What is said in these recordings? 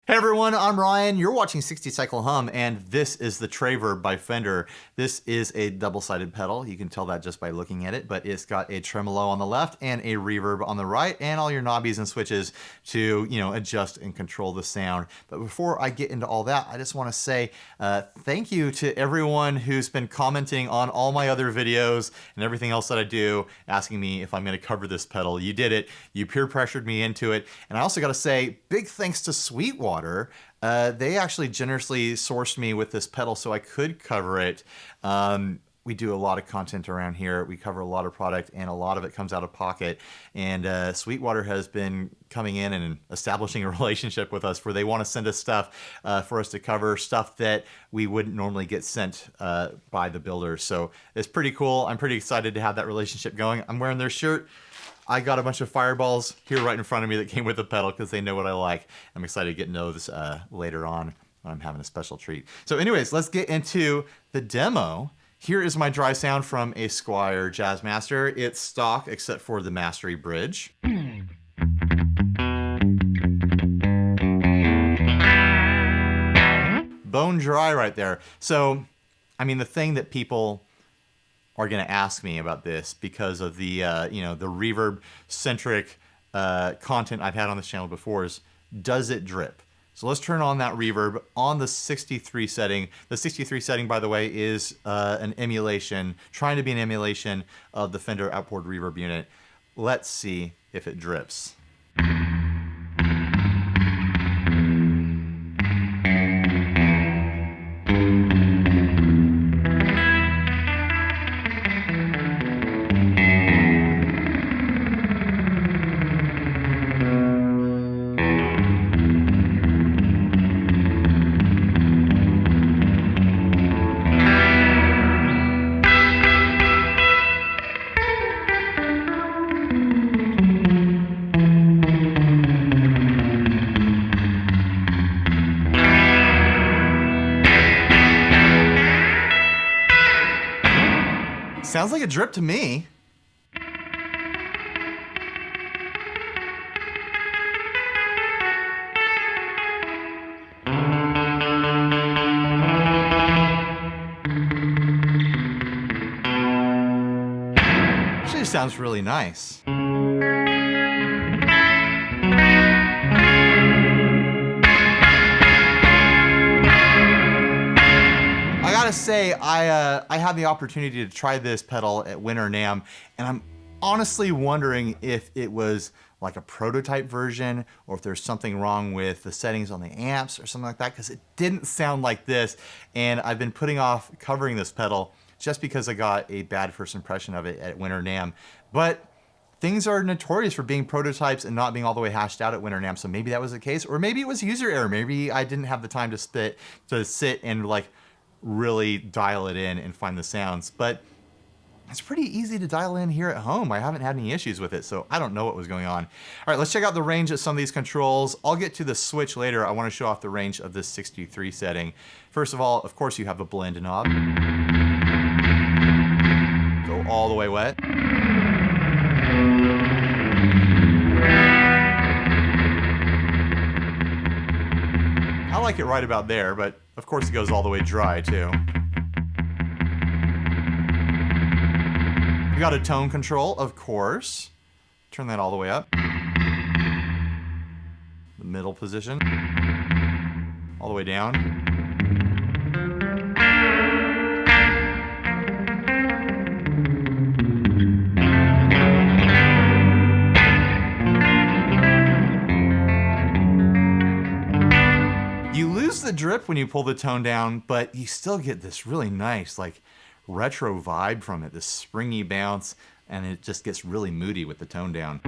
Hey everyone, I'm Ryan. You're watching 60 Cycle Hum, and this is the Tre-Verb by Fender. This is a double-sided pedal. You can tell that just by looking at it, but it's got a tremolo on the left and a reverb on the right, and all your knobbies and switches to, adjust and control the sound. But before I get into all that, I just want to say thank you to everyone who's been commenting on all my other videos and everything else that I do, asking me if I'm going to cover this pedal. You did it. You peer pressured me into it. And I also got to say, big thanks to Sweetwater. They actually generously sourced me with this pedal so I could cover it. We do a lot of content around here. We cover a lot of product, and a lot of it comes out of pocket. And Sweetwater has been coming in and establishing a relationship with us where they want to send us stuff for us to cover, stuff that we wouldn't normally get sent by the builders. So it's pretty cool. I'm pretty excited to have that relationship going. I'm wearing their shirt. I got a bunch of fireballs here right in front of me that came with the pedal because they know what I like. I'm excited to get to know this later on when I'm having a special treat. So anyways, let's get into the demo. Here is my dry sound from a Squier Jazzmaster. It's stock except for the mastery bridge. Bone dry right there. So, I mean, the thing that people are going to ask me about this because of the the reverb centric content I've had on this channel before is, does it drip? So let's turn on that reverb on the 63 setting. The 63 setting, by the way, is an emulation, trying to be an emulation of the Fender outboard reverb unit. Let's see if it drips. Sounds like a drip to me. Actually, it sounds really nice. I gotta say, I had the opportunity to try this pedal at Winter NAMM, and I'm honestly wondering if it was like a prototype version or if there's something wrong with the settings on the amps or something like that, because it didn't sound like this. And I've been putting off covering this pedal just because I got a bad first impression of it at Winter NAMM. But things are notorious for being prototypes and not being all the way hashed out at Winter NAMM, so maybe that was the case, or maybe it was user error. Maybe I didn't have the time to sit and like really dial it in and find the sounds. But it's pretty easy to dial in here at home. I haven't had any issues with it, so I don't know what was going on. All right, let's check out the range of some of these controls. I'll get to the switch later. I want to show off the range of this 63 setting. First of all, of course, you have a blend knob. Go all the way wet. I like it right about there, but of course it goes all the way dry too. You got a tone control, of course. Turn that all the way up. The middle position. All the way down. You lose the drip when you pull the tone down, but you still get this really nice, like, retro vibe from it, this springy bounce, and it just gets really moody with the tone down.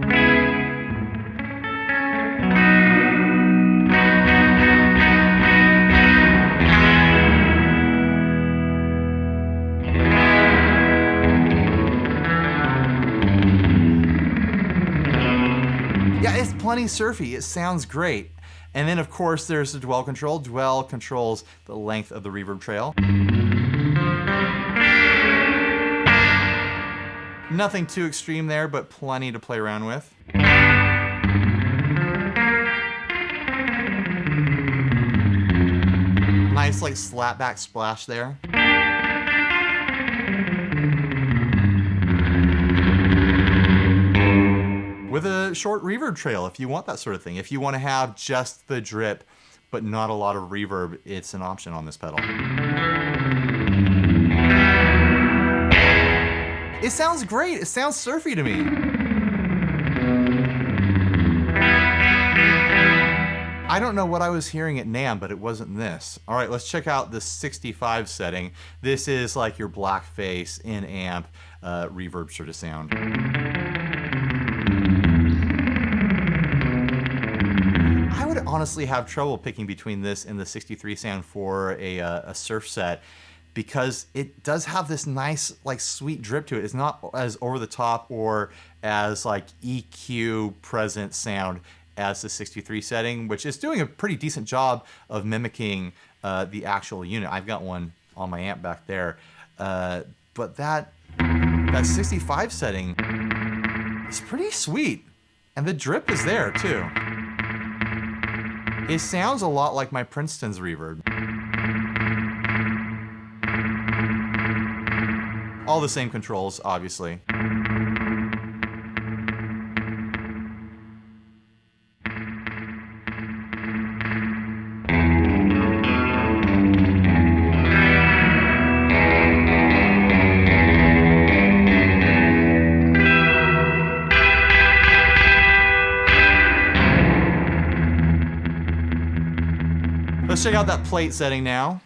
Yeah, it's plenty surfy. It sounds great. And then, of course, there's the dwell control. Dwell controls the length of the reverb trail. Nothing too extreme there, but plenty to play around with. nice like slapback splash there. With a short reverb trail if you want that sort of thing. If you want to have just the drip but not a lot of reverb, it's an option on this pedal. It sounds great. It sounds surfy to me. I don't know what I was hearing at NAMM, but it wasn't this. All right, let's check out the 65 setting. This is like your blackface in-amp reverb sort of sound. I would honestly have trouble picking between this and the 63 sound for a surf set, because it does have this nice like sweet drip to it. It's not as over the top or as like EQ present sound as the 63 setting, which is doing a pretty decent job of mimicking the actual unit. I've got one on my amp back there, but that 65 setting is pretty sweet, and the drip is there too. It sounds a lot like my Princeton's reverb. All the same controls, obviously. Let's check out that plate setting now.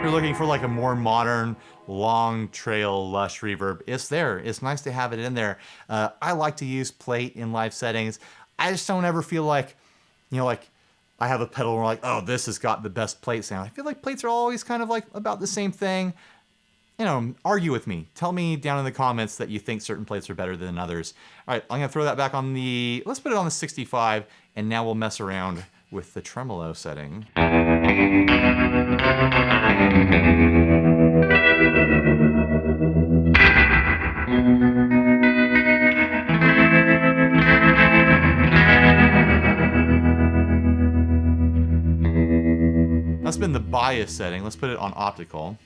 You're looking for like a more modern, long trail, lush reverb. It's there. It's nice to have it in there. I like to use plate in live settings. I just don't ever feel like, you know, like I have a pedal where like, oh, this has got the best plate sound. I feel like plates are always kind of like about the same thing. You know, argue with me. Tell me down in the comments that you think certain plates are better than others. All right, I'm gonna throw that back on the, let's put it on the 65, and now we'll mess around with the tremolo setting. That's been the bias setting. Let's put it on optical.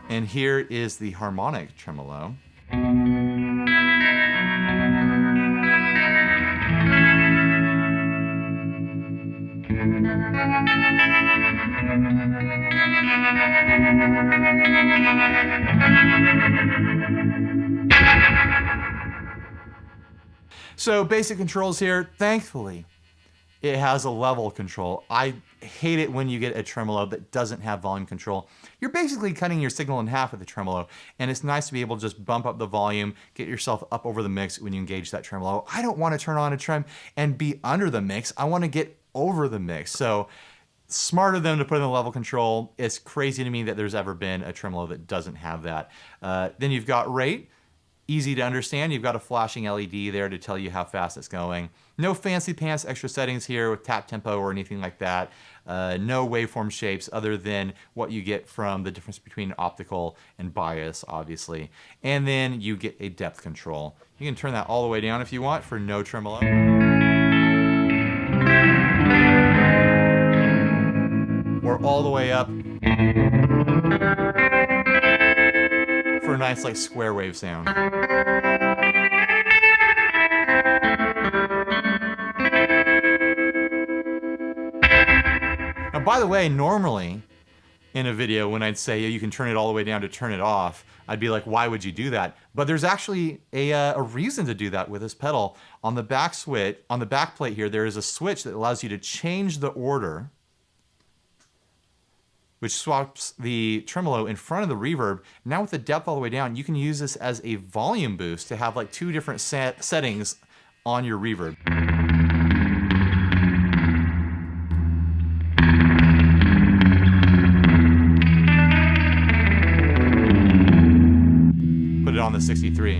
And here is the harmonic tremolo. So basic controls here, thankfully, it has a level control. I hate it when you get a tremolo that doesn't have volume control. You're basically cutting your signal in half with the tremolo, and it's nice to be able to just bump up the volume, get yourself up over the mix when you engage that tremolo. I don't want to turn on a trem and be under the mix. I want to get over the mix. So smart of them to put in the level control. It's crazy to me that there's ever been a tremolo that doesn't have that. Then you've got rate. Easy to understand. You've got a flashing LED there to tell you how fast it's going. No fancy pants extra settings here with tap tempo or anything like that. No waveform shapes other than what you get from the difference between optical and bias, obviously. And then you get a depth control. You can turn that all the way down if you want for no tremolo. Or all the way up for a nice like square wave sound. Now, by the way, normally in a video when I'd say you can turn it all the way down to turn it off, I'd be like, why would you do that? But there's actually a reason to do that with this pedal. On the back switch, on the back plate here, there is a switch that allows you to change the order, which swaps the tremolo in front of the reverb. Now with the depth all the way down, you can use this as a volume boost to have like two different settings on your reverb. on the 63.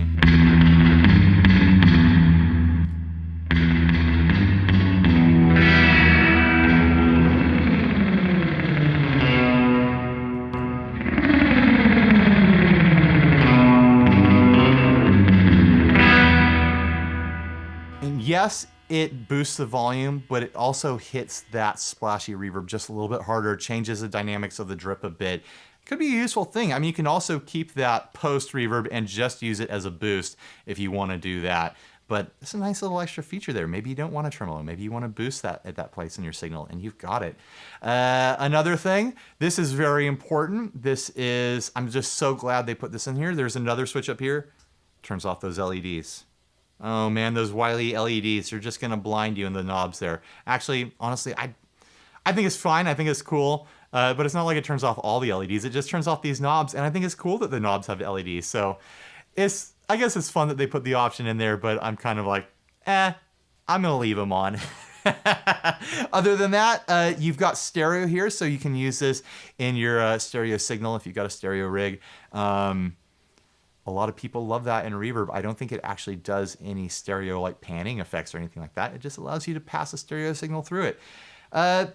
And yes, it boosts the volume, but it also hits that splashy reverb just a little bit harder, changes the dynamics of the drip a bit. Could be a useful thing. I mean, you can also keep that post reverb and just use it as a boost if you want to do that. But it's a nice little extra feature there. Maybe you don't want a tremolo. Maybe you want to boost that at that place in your signal, and you've got it. Another thing, this is very important. This is, I'm just so glad they put this in here. There's another switch up here. Turns off those LEDs. Oh man, those wily LEDs, they're just gonna blind you in the knobs there. Actually, honestly, I think it's fine, I think it's cool, but it's not like it turns off all the LEDs, it just turns off these knobs, and I think it's cool that the knobs have LEDs, so I guess it's fun that they put the option in there, but I'm kind of like, I'm gonna leave them on. Other than that, you've got stereo here, so you can use this in your stereo signal if you've got a stereo rig. A lot of people love that in Reverb. I don't think it actually does any stereo like panning effects or anything like that. It just allows you to pass a stereo signal through it.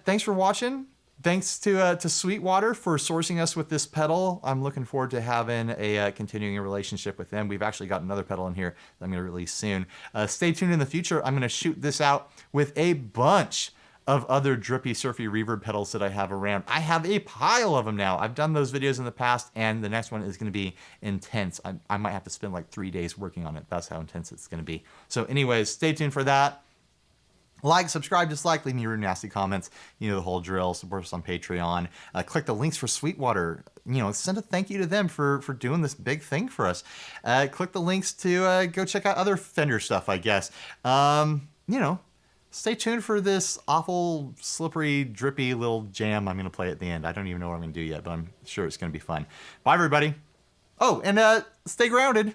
Thanks for watching. Thanks to Sweetwater for sourcing us with this pedal. I'm looking forward to having a continuing relationship with them. We've actually got another pedal in here that I'm going to release soon. Stay tuned in the future. I'm going to shoot this out with a bunch of other drippy, surfy reverb pedals that I have around. I have a pile of them now. I've done those videos in the past, and the next one is gonna be intense. I might have to spend like 3 days working on it. That's how intense it's gonna be. So anyways, stay tuned for that. Like, subscribe, dislike, leave me your nasty comments. You know the whole drill. Support us on Patreon. Click the links for Sweetwater. You know, send a thank you to them for doing this big thing for us. Click the links to go check out other Fender stuff, I guess. You know, stay tuned for this awful, slippery, drippy little jam I'm going to play at the end. I don't even know what I'm going to do yet, but I'm sure it's going to be fun. Bye, everybody. Oh, and stay grounded.